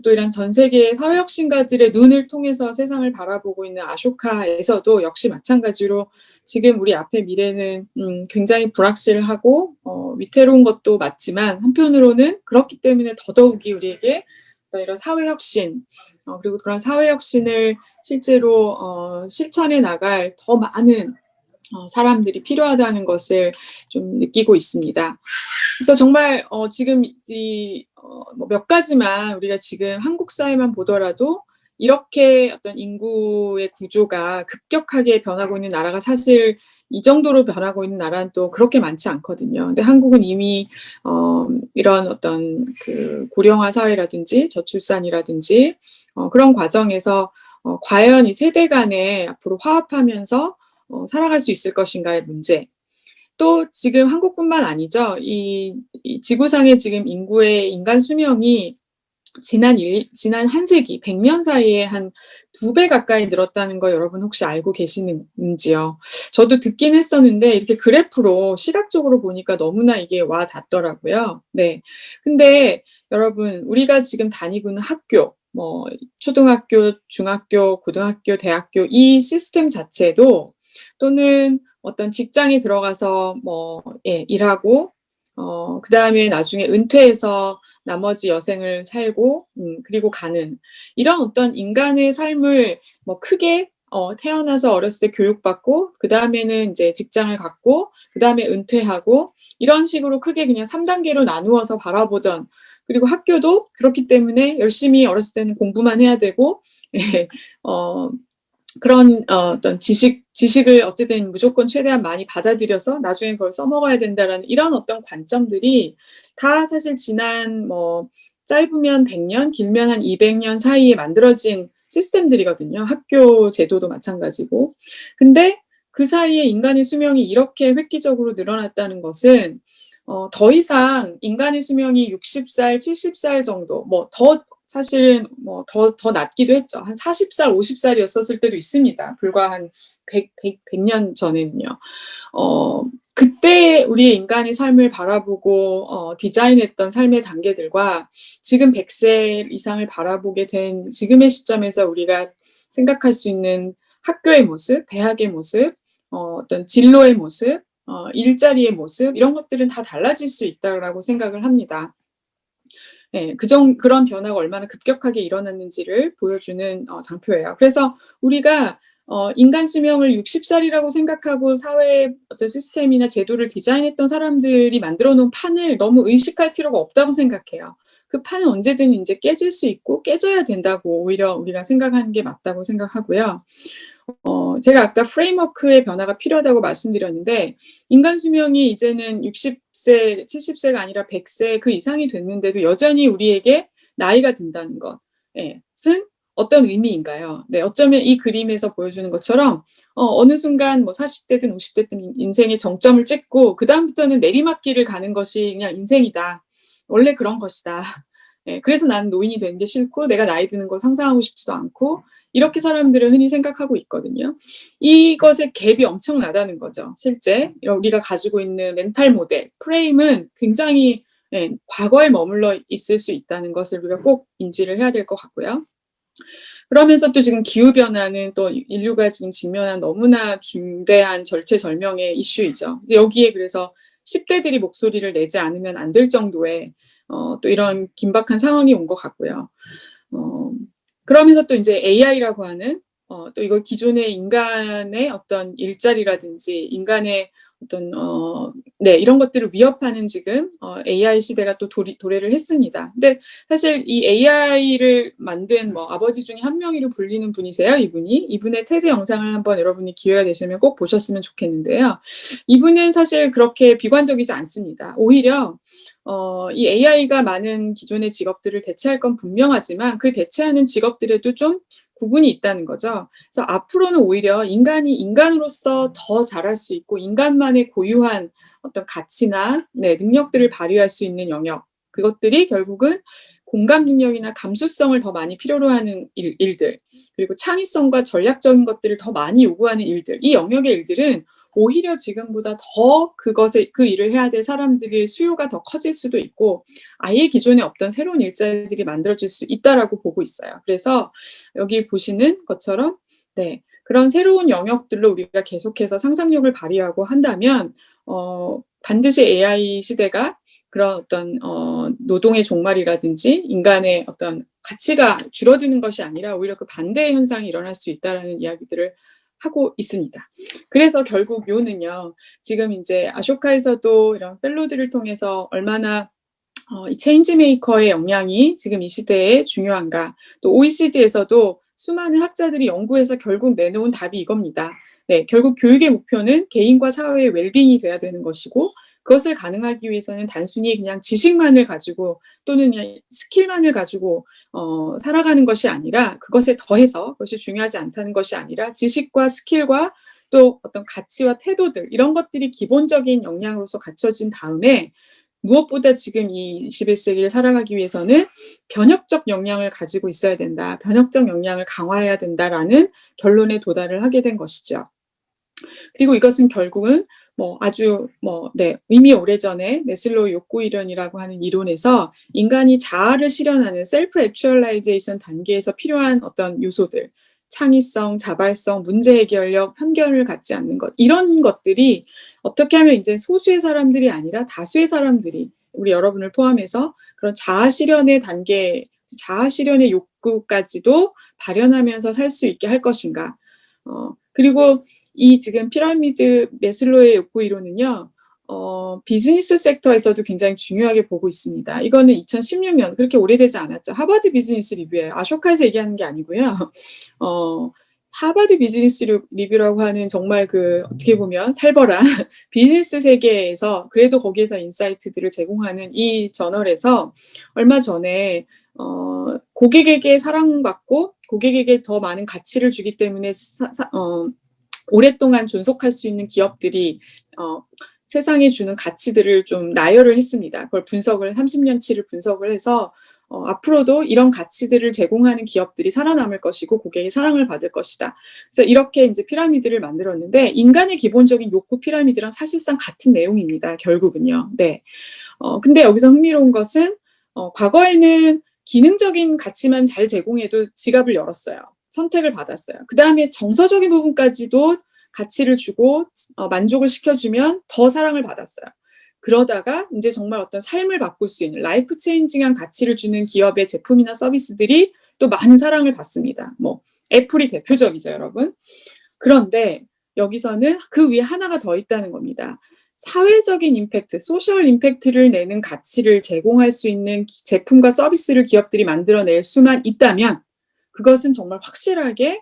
또 이런 전 세계의 사회혁신가들의 눈을 통해서 세상을 바라보고 있는 아쇼카에서도 역시 마찬가지로 지금 우리 앞의 미래는 굉장히 불확실하고 위태로운 것도 맞지만 한편으로는 그렇기 때문에 더더욱이 우리에게 어떤 이런 사회혁신 그리고 그런 사회혁신을 실제로 실천해 나갈 더 많은 사람들이 필요하다는 것을 좀 느끼고 있습니다. 그래서 정말 지금 뭐 몇 가지만 우리가 지금 한국 사회만 보더라도 이렇게 어떤 인구의 구조가 급격하게 변하고 있는 나라가 사실 이 정도로 변하고 있는 나라는 또 그렇게 많지 않거든요. 근데 한국은 이미 이런 어떤 그 고령화 사회라든지 저출산이라든지 그런 과정에서 과연 이 세대 간에 앞으로 화합하면서 살아갈 수 있을 것인가의 문제. 또 지금 한국뿐만 아니죠. 이 지구상의 지금 인간 수명이 지난 한 세기, 100년 사이에 한 2배 가까이 늘었다는 거 여러분 혹시 알고 계시는지요? 저도 듣긴 했었는데 이렇게 그래프로 시각적으로 보니까 너무나 이게 와 닿더라고요. 네. 근데 여러분, 우리가 지금 다니고 있는 학교, 뭐 초등학교, 중학교, 고등학교, 대학교 이 시스템 자체도 또는 어떤 직장에 들어가서 일하고 그다음에 나중에 은퇴해서 나머지 여생을 살고 그리고 가는 이런 어떤 인간의 삶을 뭐 크게 태어나서 어렸을 때 교육받고 그다음에는 이제 직장을 갖고 그다음에 은퇴하고 이런 식으로 크게 그냥 3단계로 나누어서 바라보던 그리고 학교도 그렇기 때문에 열심히 어렸을 때는 공부만 해야 되고 그런 어떤 지식을 어쨌든 무조건 최대한 많이 받아들여서 나중에 그걸 써먹어야 된다라는 이런 어떤 관점들이 다 사실 지난 짧으면 100년, 길면 한 200년 사이에 만들어진 시스템들이거든요. 학교 제도도 마찬가지고. 근데 그 사이에 인간의 수명이 이렇게 획기적으로 늘어났다는 것은 더 이상 인간의 수명이 60살, 70살 정도, 더 사실은 뭐 더 낮기도 했죠. 한 40살, 50살이었었을 때도 있습니다. 불과 한 100년 전에는요. 그때 우리의 인간의 삶을 바라보고 디자인했던 삶의 단계들과 지금 100세 이상을 바라보게 된 지금의 시점에서 우리가 생각할 수 있는 학교의 모습, 대학의 모습, 어떤 진로의 모습, 일자리의 모습 이런 것들은 다 달라질 수 있다라고 생각을 합니다. 네, 그런 변화가 얼마나 급격하게 일어났는지를 보여주는 장표예요. 그래서 우리가 인간 수명을 60살이라고 생각하고 사회의 어떤 시스템이나 제도를 디자인했던 사람들이 만들어 놓은 판을 너무 의식할 필요가 없다고 생각해요. 그 판은 언제든 이제 깨질 수 있고 깨져야 된다고 오히려 우리가 생각하는 게 맞다고 생각하고요. 제가 아까 프레임워크의 변화가 필요하다고 말씀드렸는데 인간 수명이 이제는 60세, 70세가 아니라 100세 그 이상이 됐는데도 여전히 우리에게 나이가 든다는 것은 어떤 의미인가요? 네, 어쩌면 이 그림에서 보여주는 것처럼 어느 순간 뭐 40대든 50대든 인생의 정점을 찍고 그다음부터는 내리막길을 가는 것이 그냥 인생이다. 원래 그런 것이다. 네, 그래서 나는 노인이 되는 게 싫고 내가 나이 드는 걸 상상하고 싶지도 않고 이렇게 사람들은 흔히 생각하고 있거든요. 이것의 갭이 엄청나다는 거죠. 실제 우리가 가지고 있는 멘탈 모델, 프레임은 굉장히 과거에 머물러 있을 수 있다는 것을 우리가 꼭 인지를 해야 될 것 같고요. 그러면서 또 지금 기후변화는 또 인류가 지금 직면한 너무나 중대한 절체절명의 이슈이죠. 여기에 그래서 10대들이 목소리를 내지 않으면 안 될 정도의 또 이런 긴박한 상황이 온 것 같고요. 그러면서 또 이제 AI라고 하는 또 이거 기존의 인간의 어떤 일자리라든지 인간의 어떤 이런 것들을 위협하는 지금 AI 시대가 또 도래를 했습니다. 근데 사실 이 AI를 만든 뭐 아버지 중에 한 명으로 불리는 분이세요, 이분이. 이분의 테드 영상을 한번 여러분이 기회가 되시면 꼭 보셨으면 좋겠는데요. 이분은 사실 그렇게 비관적이지 않습니다. 오히려 이 AI가 많은 기존의 직업들을 대체할 건 분명하지만 그 대체하는 직업들에도 좀 구분이 있다는 거죠. 그래서 앞으로는 오히려 인간이 인간으로서 더 잘할 수 있고 인간만의 고유한 어떤 가치나 능력들을 발휘할 수 있는 영역, 그것들이 결국은 공감 능력이나 감수성을 더 많이 필요로 하는 일들, 그리고 창의성과 전략적인 것들을 더 많이 요구하는 일들, 이 영역의 일들은 오히려 지금보다 더 그 일을 해야 될 사람들의 수요가 더 커질 수도 있고 아예 기존에 없던 새로운 일자리들이 만들어질 수 있다라고 보고 있어요. 그래서 여기 보시는 것처럼 그런 새로운 영역들로 우리가 계속해서 상상력을 발휘하고 한다면 반드시 AI 시대가 그런 어떤 노동의 종말이라든지 인간의 어떤 가치가 줄어드는 것이 아니라 오히려 그 반대의 현상이 일어날 수 있다라는 이야기들을 하고 있습니다. 그래서 결국 요는요, 지금 이제 아쇼카에서도 이런 펠로들을 통해서 얼마나 이 체인지 메이커의 역량이 지금 이 시대에 중요한가, 또 OECD에서도 수많은 학자들이 연구해서 결국 내놓은 답이 이겁니다. 결국 교육의 목표는 개인과 사회의 웰빙이 돼야 되는 것이고 그것을 가능하기 위해서는 단순히 그냥 지식만을 가지고 또는 그냥 스킬만을 가지고 살아가는 것이 아니라 그것에 더해서 그것이 중요하지 않다는 것이 아니라 지식과 스킬과 또 어떤 가치와 태도들 이런 것들이 기본적인 역량으로서 갖춰진 다음에 무엇보다 지금 이 21세기를 살아가기 위해서는 변혁적 역량을 가지고 있어야 된다. 변혁적 역량을 강화해야 된다라는 결론에 도달을 하게 된 것이죠. 그리고 이것은 결국은 이미 오래전에 메슬로우 욕구 이론이라고 하는 이론에서 인간이 자아를 실현하는 셀프 액츄얼라이제이션 단계에서 필요한 어떤 요소들, 창의성, 자발성, 문제 해결력, 편견을 갖지 않는 것, 이런 것들이 어떻게 하면 이제 소수의 사람들이 아니라 다수의 사람들이 우리 여러분을 포함해서 그런 자아 실현의 단계, 자아 실현의 욕구까지도 발현하면서 살 수 있게 할 것인가. 그리고 이 지금 피라미드 메슬로우의 욕구 이론은요, 비즈니스 섹터에서도 굉장히 중요하게 보고 있습니다. 이거는 2016년, 그렇게 오래되지 않았죠. 하버드 비즈니스 리뷰예요. 아쇼카에서 얘기하는 게 아니고요. 하버드 비즈니스 리뷰라고 하는 정말 어떻게 보면 살벌한 비즈니스 세계에서 그래도 거기에서 인사이트들을 제공하는 이 저널에서 얼마 전에 고객에게 사랑받고 고객에게 더 많은 가치를 주기 때문에 오랫동안 존속할 수 있는 기업들이 세상에 주는 가치들을 좀 나열을 했습니다. 그걸 30년치를 분석을 해서 앞으로도 이런 가치들을 제공하는 기업들이 살아남을 것이고 고객의 사랑을 받을 것이다. 그래서 이렇게 이제 피라미드를 만들었는데 인간의 기본적인 욕구 피라미드랑 사실상 같은 내용입니다. 결국은요. 네. 근데 여기서 흥미로운 것은 과거에는 기능적인 가치만 잘 제공해도 지갑을 열었어요. 선택을 받았어요. 그다음에 정서적인 부분까지도 가치를 주고 만족을 시켜주면 더 사랑을 받았어요. 그러다가 이제 정말 어떤 삶을 바꿀 수 있는 라이프 체인징한 가치를 주는 기업의 제품이나 서비스들이 또 많은 사랑을 받습니다. 뭐 애플이 대표적이죠, 여러분. 그런데 여기서는 그 위에 하나가 더 있다는 겁니다. 사회적인 임팩트, 소셜 임팩트를 내는 가치를 제공할 수 있는 제품과 서비스를 기업들이 만들어낼 수만 있다면 그것은 정말 확실하게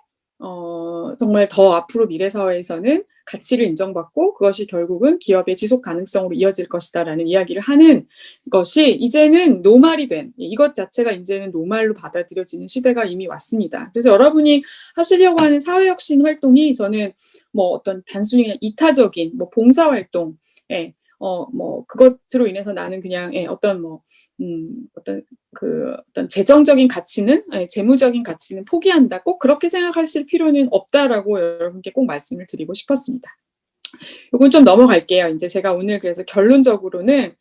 정말 더 앞으로 미래 사회에서는 가치를 인정받고 그것이 결국은 기업의 지속 가능성으로 이어질 것이다라는 이야기를 하는 것이 이제는 노말이 된 이것 자체가 이제는 노말로 받아들여지는 시대가 이미 왔습니다. 그래서 여러분이 하시려고 하는 사회혁신 활동이 저는 뭐 어떤 단순히 그냥 이타적인 뭐 봉사활동, 뭐 그것으로 인해서 나는 그냥 어떤 재정적인 가치는 재무적인 가치는 포기한다. 꼭 그렇게 생각하실 필요는 없다라고 여러분께 꼭 말씀을 드리고 싶었습니다. 이건 좀 넘어갈게요. 이제 제가 오늘 그래서 결론적으로는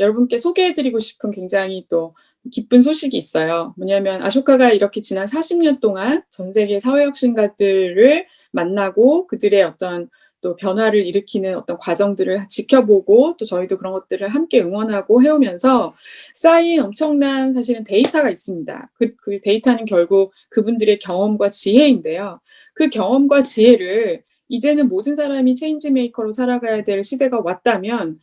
여러분께 소개해드리고 싶은 굉장히 또 기쁜 소식이 있어요. 뭐냐면 아쇼카가 이렇게 지난 40년 동안 전 세계 사회혁신가들을 만나고 그들의 어떤 또 변화를 일으키는 어떤 과정들을 지켜보고 또 저희도 그런 것들을 함께 응원하고 해오면서 쌓인 엄청난 사실은 데이터가 있습니다. 그 데이터는 결국 그분들의 경험과 지혜인데요. 그 경험과 지혜를 이제는 모든 사람이 체인지 메이커로 살아가야 될 시대가 왔다면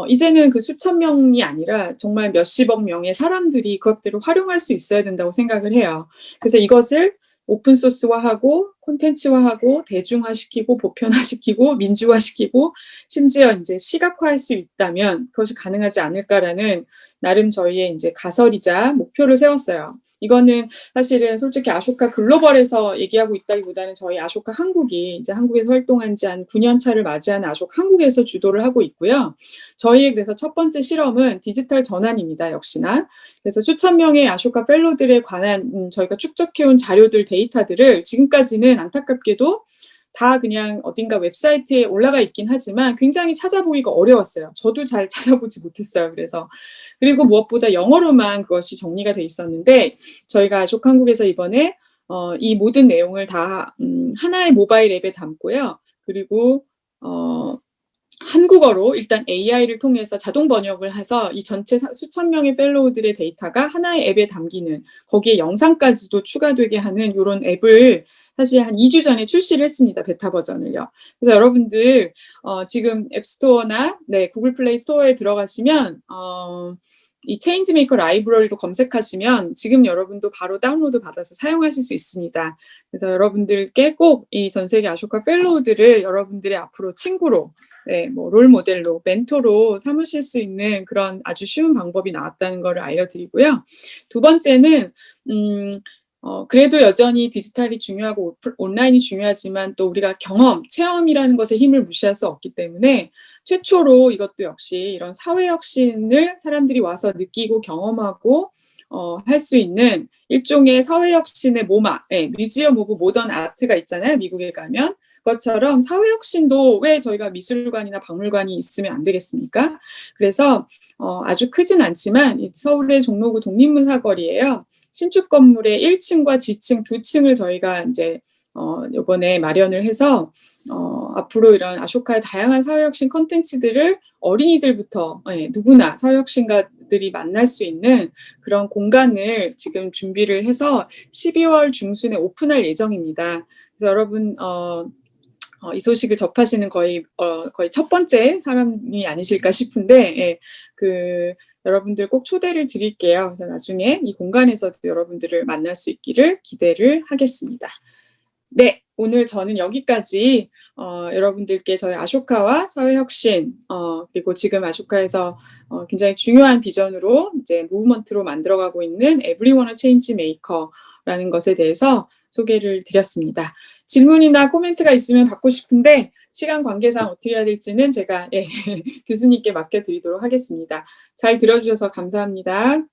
이제는 그 수천 명이 아니라 정말 몇십억 명의 사람들이 그것들을 활용할 수 있어야 된다고 생각을 해요. 그래서 이것을 오픈소스화하고 콘텐츠화하고 대중화시키고 보편화시키고 민주화시키고 심지어 이제 시각화할 수 있다면 그것이 가능하지 않을까라는 나름 저희의 이제 가설이자 목표를 세웠어요. 이거는 사실은 솔직히 아쇼카 글로벌에서 얘기하고 있다기보다는 저희 아쇼카 한국이 이제 한국에서 활동한 지 한 9년 차를 맞이하는 아쇼카 한국에서 주도를 하고 있고요. 저희의 그래서 첫 번째 실험은 디지털 전환입니다. 역시나. 그래서 수천 명의 아쇼카 펠로들에 관한 저희가 축적해온 자료들, 데이터들을 지금까지는 안타깝게도 다 그냥 어딘가 웹사이트에 올라가 있긴 하지만 굉장히 찾아보기가 어려웠어요. 저도 잘 찾아보지 못했어요. 그리고 무엇보다 영어로만 그것이 정리가 돼 있었는데 저희가 아쇼카 한국에서 이번에 이 모든 내용을 다 하나의 모바일 앱에 담고요. 그리고 한국어로 일단 AI를 통해서 자동 번역을 해서 이 전체 수천 명의 펠로우들의 데이터가 하나의 앱에 담기는 거기에 영상까지도 추가되게 하는 이런 앱을 사실 한 2주 전에 출시를 했습니다. 베타 버전을요. 그래서 여러분들 지금 앱스토어나 구글 플레이 스토어에 들어가시면 이 체인지메이커 라이브러리로 검색하시면 지금 여러분도 바로 다운로드 받아서 사용하실 수 있습니다. 그래서 여러분들께 꼭 이 전 세계 아쇼카 펠로우들을 여러분들의 앞으로 친구로, 뭐 롤 모델로, 멘토로 삼으실 수 있는 그런 아주 쉬운 방법이 나왔다는 것을 알려드리고요. 두 번째는 그래도 여전히 디지털이 중요하고 온라인이 중요하지만 또 우리가 경험, 체험이라는 것에 힘을 무시할 수 없기 때문에 최초로 이것도 역시 이런 사회혁신을 사람들이 와서 느끼고 경험하고 할 수 있는 일종의 사회혁신의 모마, 뮤지엄 오브 모던 아트가 있잖아요. 미국에 가면. 것처럼 사회혁신도 왜 저희가 미술관이나 박물관이 있으면 안 되겠습니까? 그래서 아주 크진 않지만 서울의 종로구 독립문 사거리예요. 신축 건물의 1층과 지층 두 층을 저희가 이제 이번에 마련을 해서 앞으로 이런 아쇼카의 다양한 사회혁신 콘텐츠들을 어린이들부터 누구나 사회혁신가들이 만날 수 있는 그런 공간을 지금 준비를 해서 12월 중순에 오픈할 예정입니다. 그래서 여러분 이 소식을 접하시는 거의 첫 번째 사람이 아니실까 싶은데 여러분들 꼭 초대를 드릴게요. 그래서 나중에 이 공간에서도 여러분들을 만날 수 있기를 기대를 하겠습니다. 네, 오늘 저는 여기까지 여러분들께 저희 아쇼카와 사회혁신 그리고 지금 아쇼카에서 굉장히 중요한 비전으로 이제 무브먼트로 만들어가고 있는 Everyone a Change Maker라는 것에 대해서 소개를 드렸습니다. 질문이나 코멘트가 있으면 받고 싶은데 시간 관계상 어떻게 해야 될지는 제가 교수님께 맡겨드리도록 하겠습니다. 잘 들어주셔서 감사합니다.